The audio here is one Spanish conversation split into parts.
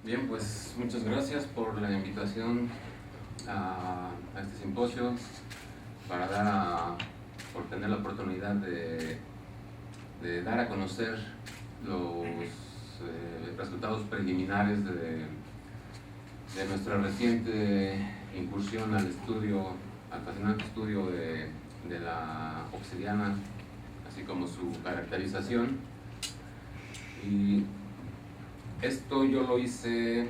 Bien, pues muchas gracias por la invitación a este simposio por tener la oportunidad de dar a conocer los resultados preliminares de nuestra reciente incursión al fascinante estudio de la obsidiana, así como su caracterización. Y esto yo lo hice,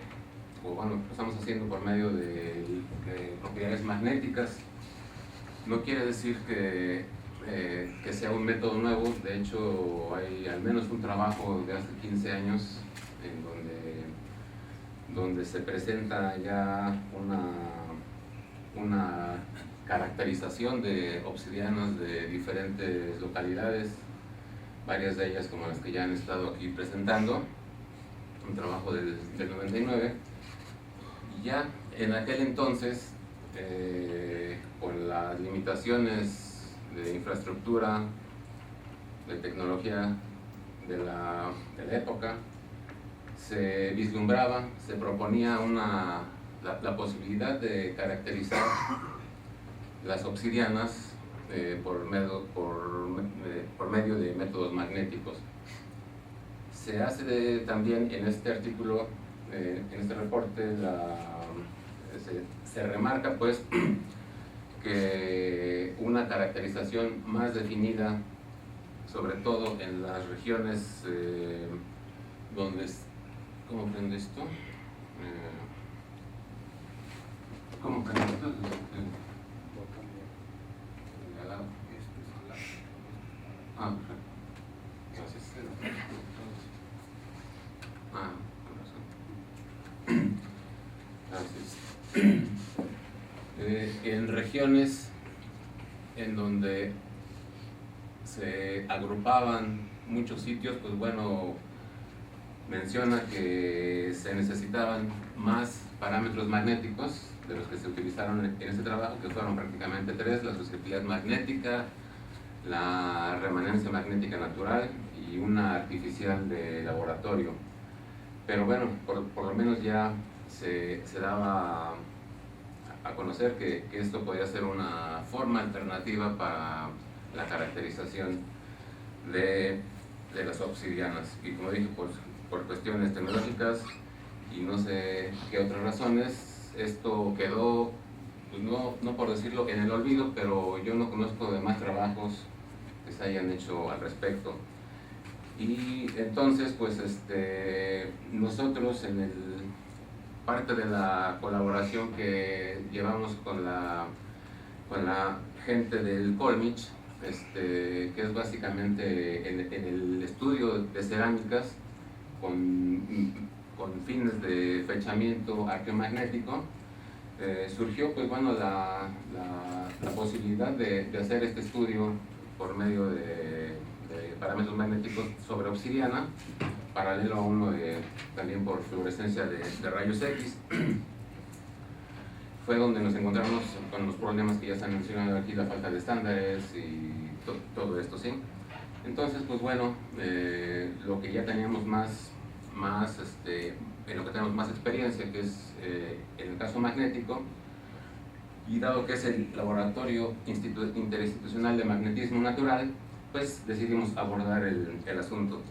o bueno, lo estamos haciendo por medio de propiedades magnéticas. No quiere decir que sea un método nuevo. De hecho, hay al menos un trabajo de hace 15 años en donde se presenta ya una caracterización de obsidianas de diferentes localidades, varias de ellas como las que ya han estado aquí presentando, un trabajo del 99. Y ya en aquel entonces, con las limitaciones de infraestructura, de tecnología de la época, se vislumbraba, se proponía la posibilidad de caracterizar las obsidianas por medio de métodos magnéticos. Se hace también en este artículo, en este reporte, se remarca pues que una caracterización más definida, sobre todo en las regiones donde... ¿Cómo prende esto? ¿Cómo prende esto? Perfecto. Gracias. Con razón. Gracias. En regiones en donde se agrupaban muchos sitios, pues bueno, menciona que se necesitaban más parámetros magnéticos de los que se utilizaron en este trabajo, que fueron prácticamente tres: la susceptibilidad magnética, la remanencia magnética natural y una artificial de laboratorio. Pero bueno, por lo menos ya se daba a conocer que esto podía ser una forma alternativa para la caracterización de las obsidianas. Y como dije, por cuestiones tecnológicas y no sé qué otras razones, esto quedó, pues no por decirlo, en el olvido, pero yo no conozco de más trabajos que se hayan hecho al respecto. Y entonces, pues nosotros en parte de la colaboración que llevamos con la gente del Colmich, que es básicamente en el estudio de cerámicas con fines de fechamiento arqueomagnético, surgió pues bueno la posibilidad de hacer este estudio por medio de parámetros magnéticos sobre obsidiana, paralelo a uno también por fluorescencia de rayos X. Fue donde nos encontramos con los problemas que ya se han mencionado aquí, la falta de estándares y todo esto, ¿sí? Entonces, pues bueno, lo que ya teníamos en lo que tenemos más experiencia, que es en el caso magnético, y dado que es el Laboratorio Interinstitucional de Magnetismo Natural, pues decidimos abordar el asunto.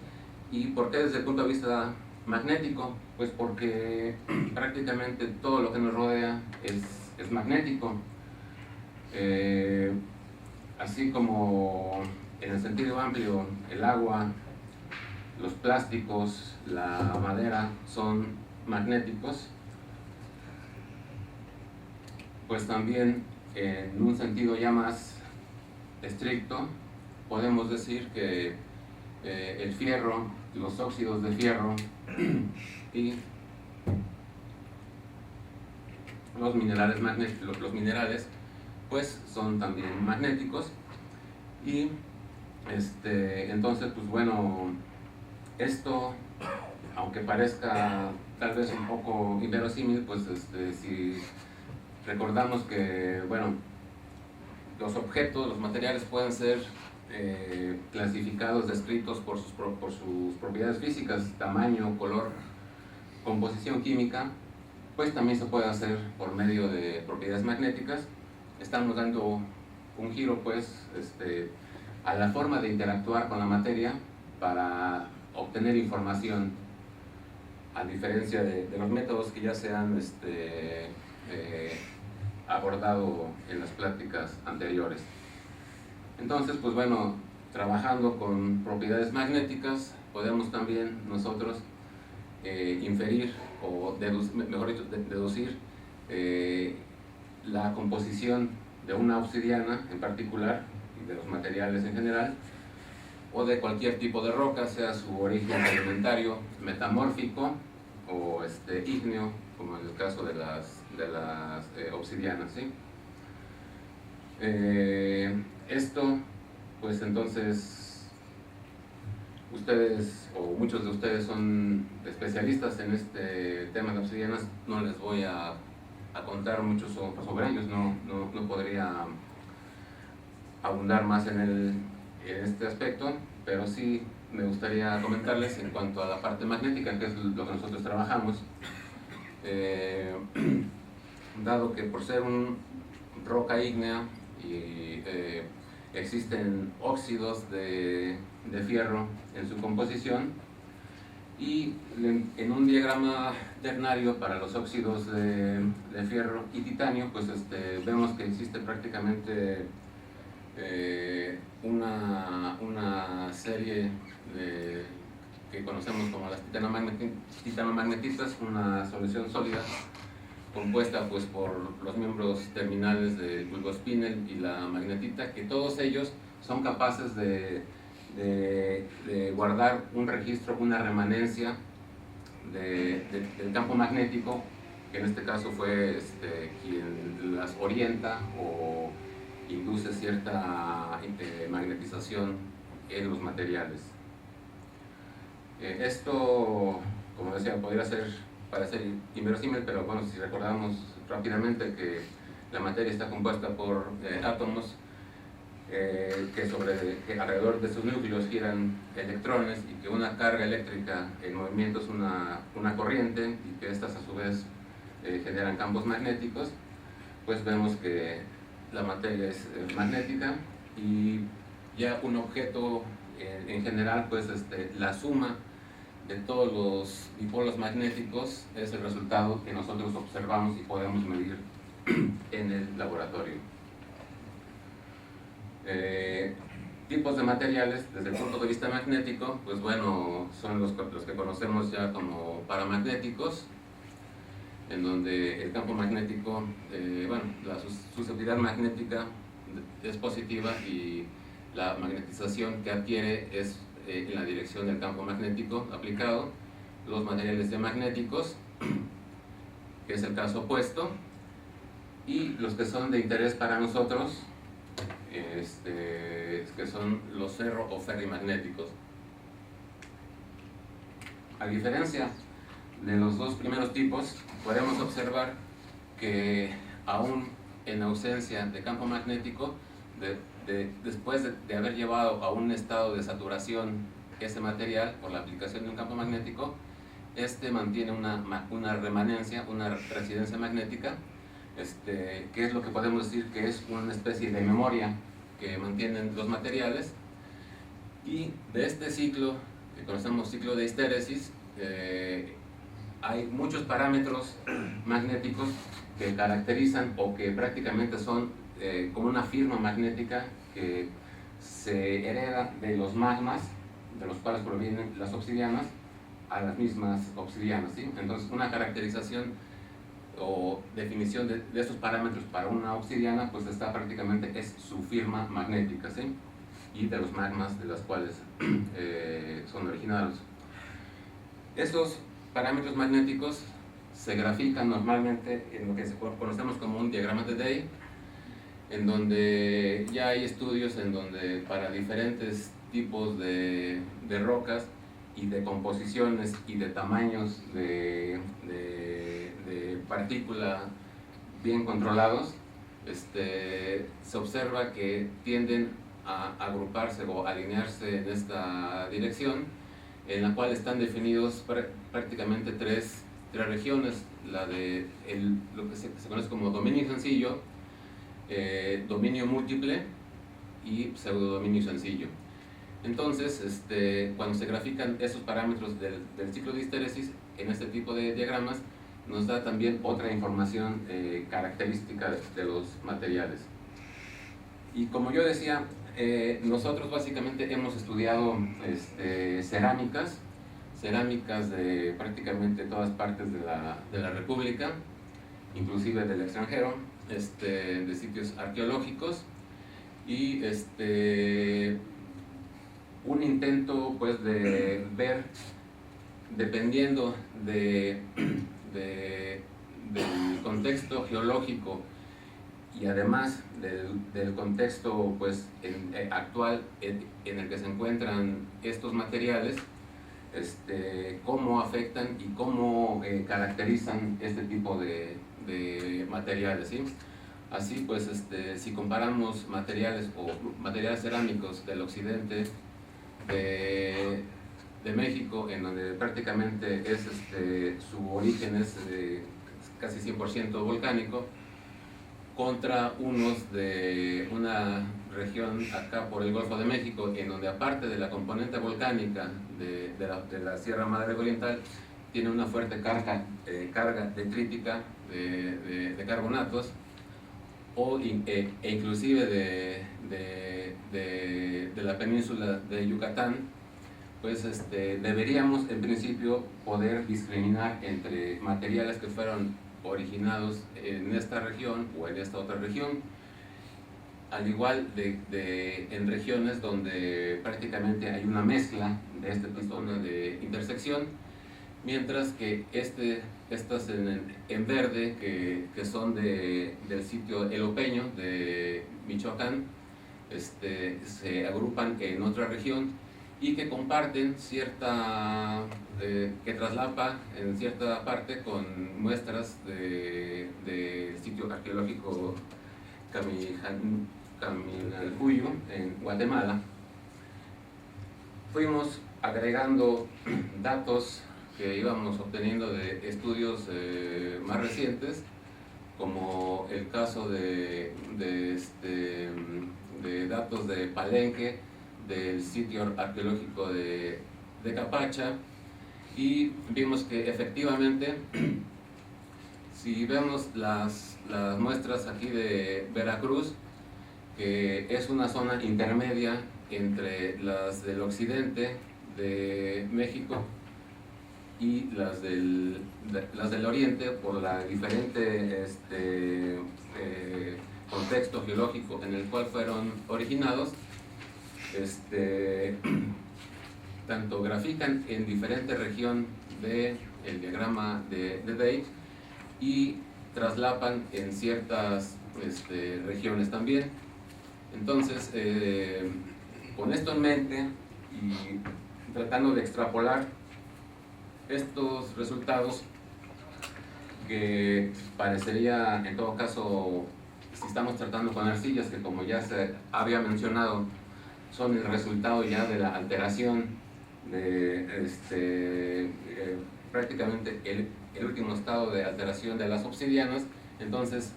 ¿Y por qué desde el punto de vista magnético? Pues porque prácticamente todo lo que nos rodea es magnético. Así como en el sentido amplio el agua, los plásticos, la madera son magnéticos, pues también en un sentido ya más estricto podemos decir que el fierro, los óxidos de fierro y los minerales pues son también magnéticos. Y entonces pues bueno, esto, aunque parezca tal vez un poco inverosímil, pues si recordamos que bueno, los objetos, los materiales pueden ser clasificados, descritos por sus propiedades físicas: tamaño, color, composición química, pues también se puede hacer por medio de propiedades magnéticas. Estamos dando un giro pues a la forma de interactuar con la materia para obtener información, a diferencia de los métodos que ya se han abordado en las pláticas anteriores. Entonces, pues bueno, trabajando con propiedades magnéticas, podemos también nosotros inferir, o mejor dicho, deducir la composición de una obsidiana en particular, y de los materiales en general, o de cualquier tipo de roca, sea su origen sedimentario, metamórfico o ígneo, como en el caso de las obsidianas, ¿sí? Esto, pues entonces, ustedes o muchos de ustedes son especialistas en este tema de obsidianas. No les voy a contar mucho sobre ellos, no podría abundar más en este aspecto, pero sí me gustaría comentarles en cuanto a la parte magnética, que es lo que nosotros trabajamos. Dado que por ser una roca ígnea y existen óxidos de fierro en su composición, y en un diagrama ternario para los óxidos de fierro y titanio, pues vemos que existe prácticamente una serie que conocemos como las titanomagnetistas, una solución sólida compuesta pues por los miembros terminales del pulgospinel y la magnetita, que todos ellos son capaces de guardar un registro, una remanencia del campo magnético, que en este caso fue quien las orienta o induce cierta magnetización en los materiales. Esto, como decía, podría parecer inverosímil, pero bueno, si recordamos rápidamente que la materia está compuesta por átomos que alrededor de sus núcleos giran electrones, y que una carga eléctrica en movimiento es una corriente, y que estas a su vez generan campos magnéticos, pues vemos que la materia es magnética, y ya un objeto en general, pues la suma de todos los dipolos magnéticos es el resultado que nosotros observamos y podemos medir en el laboratorio. Tipos de materiales desde el punto de vista magnético, pues bueno, son los que conocemos ya como paramagnéticos, en donde el campo magnético, bueno, la susceptibilidad magnética es positiva y la magnetización que adquiere es en la dirección del campo magnético aplicado. Los materiales diamagnéticos, que es el caso opuesto, y los que son de interés para nosotros, que son los ferro o ferrimagnéticos. A diferencia de los dos primeros tipos, podemos observar que aún en ausencia de campo magnético, después de haber llevado a un estado de saturación ese material por la aplicación de un campo magnético, mantiene una remanencia, una residencia magnética, que es lo que podemos decir que es una especie de memoria que mantienen los materiales. Y de este ciclo, que conocemos ciclo de histéresis, hay muchos parámetros magnéticos que caracterizan o que prácticamente son como una firma magnética que se hereda de los magmas de los cuales provienen las obsidianas a las mismas obsidianas, ¿sí? Entonces, una caracterización o definición de estos parámetros para una obsidiana, pues es su firma magnética, ¿sí? Y de los magmas de las cuales son originados. Estos parámetros magnéticos se grafican normalmente en lo que conocemos como un diagrama de Day, en donde ya hay estudios en donde para diferentes tipos de rocas y de composiciones y de tamaños de partícula bien controlados, se observa que tienden a agruparse o alinearse en esta dirección, en la cual están definidos prácticamente tres tres regiones, la de lo que se conoce como dominio sencillo, dominio múltiple y pseudodominio sencillo. Entonces, cuando se grafican esos parámetros del ciclo de histéresis en este tipo de diagramas, nos da también otra información característica de los materiales. Y como yo decía, nosotros básicamente hemos estudiado cerámicas de prácticamente todas partes de la República, inclusive del extranjero, de sitios arqueológicos, y un intento pues de ver, dependiendo del contexto geológico y además del contexto pues actual en el que se encuentran estos materiales, cómo afectan y cómo caracterizan este tipo de materiales, ¿sí? Así pues, si comparamos materiales cerámicos del occidente de México, en donde prácticamente su origen es casi 100% volcánico, contra unos de una región acá por el Golfo de México, en donde aparte de la componente volcánica de la Sierra Madre Oriental, tiene una fuerte carga detrítica de carbonatos, e inclusive de la península de Yucatán, pues deberíamos en principio poder discriminar entre materiales que fueron originados en esta región o en esta otra región, al igual en regiones donde prácticamente hay una mezcla de este pistón de intersección, mientras que estas en verde, que son del sitio Elopeño de Michoacán, se agrupan en otra región y que comparten que traslapa en cierta parte con muestras del sitio arqueológico Caminaljuyo en Guatemala. Fuimos agregando datos que íbamos obteniendo de estudios más recientes, como el caso de datos de Palenque, del sitio arqueológico de Capacha, y vimos que efectivamente, si vemos las muestras aquí de Veracruz, que es una zona intermedia entre las del occidente de México y las del oriente, por la diferente contexto geológico en el cual fueron originados, tanto grafican en diferente región del diagrama de Day y traslapan en ciertas regiones también. Entonces, con esto en mente y tratando de extrapolar estos resultados, que parecería en todo caso, si estamos tratando con arcillas que, como ya se había mencionado, son el resultado ya de la alteración de prácticamente el último estado de alteración de las obsidianas. Entonces,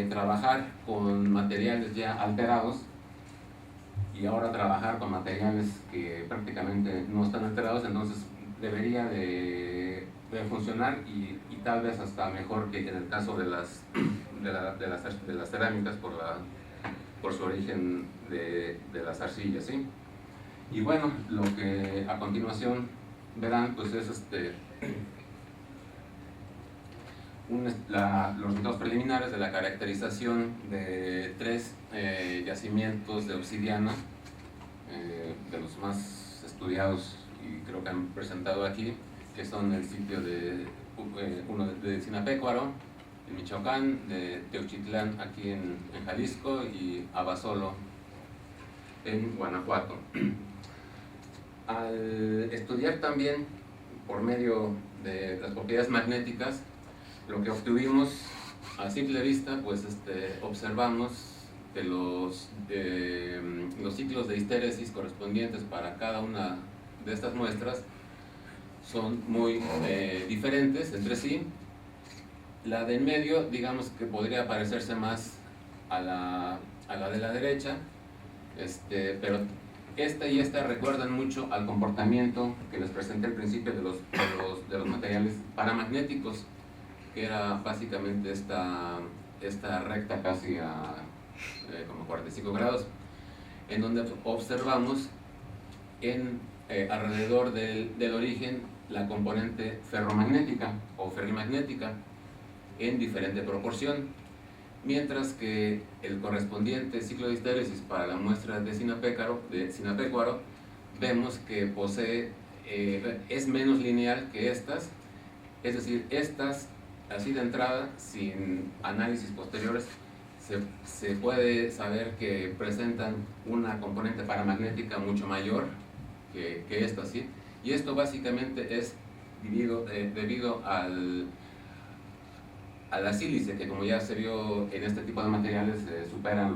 trabajar con materiales ya alterados y ahora trabajar con materiales que prácticamente no están alterados, entonces debería de funcionar y tal vez hasta mejor que en el caso de las cerámicas por su origen de las arcillas, ¿sí? Y bueno, lo que a continuación verán pues es los resultados preliminares de la caracterización de tres yacimientos de obsidiana, de los más estudiados y creo que han presentado aquí, que son el sitio uno de Sinapecuaro en Michoacán, de Teuchitlán aquí en Jalisco, y Abasolo en Guanajuato. Al estudiar también por medio de las propiedades magnéticas, lo que obtuvimos a simple vista, pues observamos que los ciclos de histéresis correspondientes para cada una de estas muestras son muy diferentes entre sí. La del medio, digamos que podría parecerse más a la de la derecha, pero esta y esta recuerdan mucho al comportamiento que les presenté al principio de los materiales paramagnéticos, que era básicamente esta recta casi a como 45 grados, en donde observamos alrededor del origen la componente ferromagnética o ferrimagnética en diferente proporción, mientras que el correspondiente ciclo de histéresis para la muestra de Sinapecuaro vemos que posee, es menos lineal que estas, es decir, estas así de entrada, sin análisis posteriores, se puede saber que presentan una componente paramagnética mucho mayor que esta, ¿sí? Y esto básicamente es debido a la sílice, que como ya se vio en este tipo de materiales superan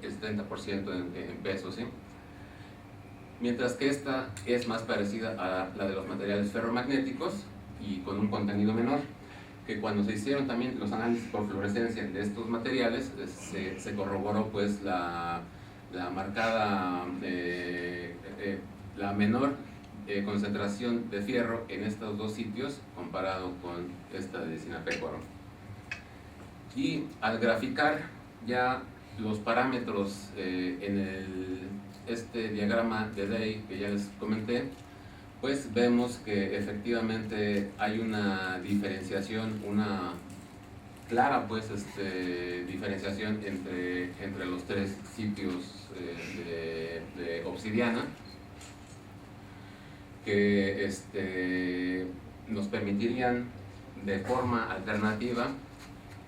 el 70% en peso, ¿sí? Mientras que esta es más parecida a la de los materiales ferromagnéticos y con un contenido menor, que cuando se hicieron también los análisis por fluorescencia de estos materiales, se corroboró pues la marcada, la menor concentración de fierro en estos dos sitios comparado con esta de Sinapecuaro. Y al graficar ya los parámetros en este diagrama de Day que ya les comenté, pues vemos que efectivamente hay una diferenciación, una clara pues diferenciación entre los tres sitios de obsidiana, que nos permitirían de forma alternativa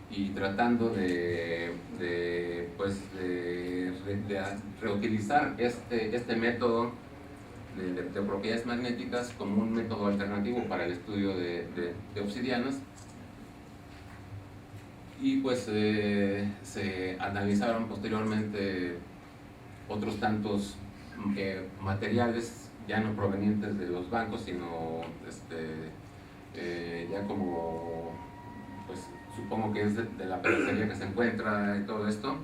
y tratando de reutilizar este método de propiedades magnéticas como un método alternativo para el estudio de obsidianas. Y pues se analizaron posteriormente otros tantos materiales ya no provenientes de los bancos, sino ya como, pues supongo que es de la periferia que se encuentra y todo esto,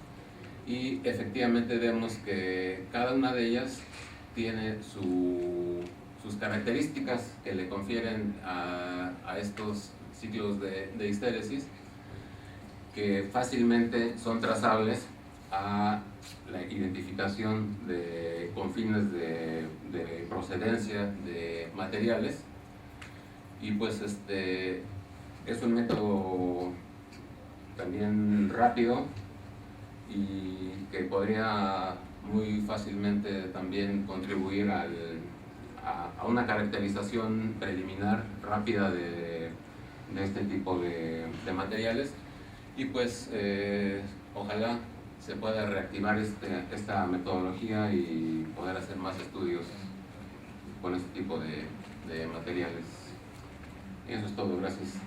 y efectivamente vemos que cada una de ellas tiene sus características que le confieren a estos ciclos de histéresis, que fácilmente son trazables a la identificación con fines de procedencia de materiales. Y pues es un método también rápido y que podría muy fácilmente también contribuir a una caracterización preliminar rápida de este tipo de materiales. Y pues ojalá se pueda reactivar esta metodología y poder hacer más estudios con este tipo de materiales. Y eso es todo, gracias.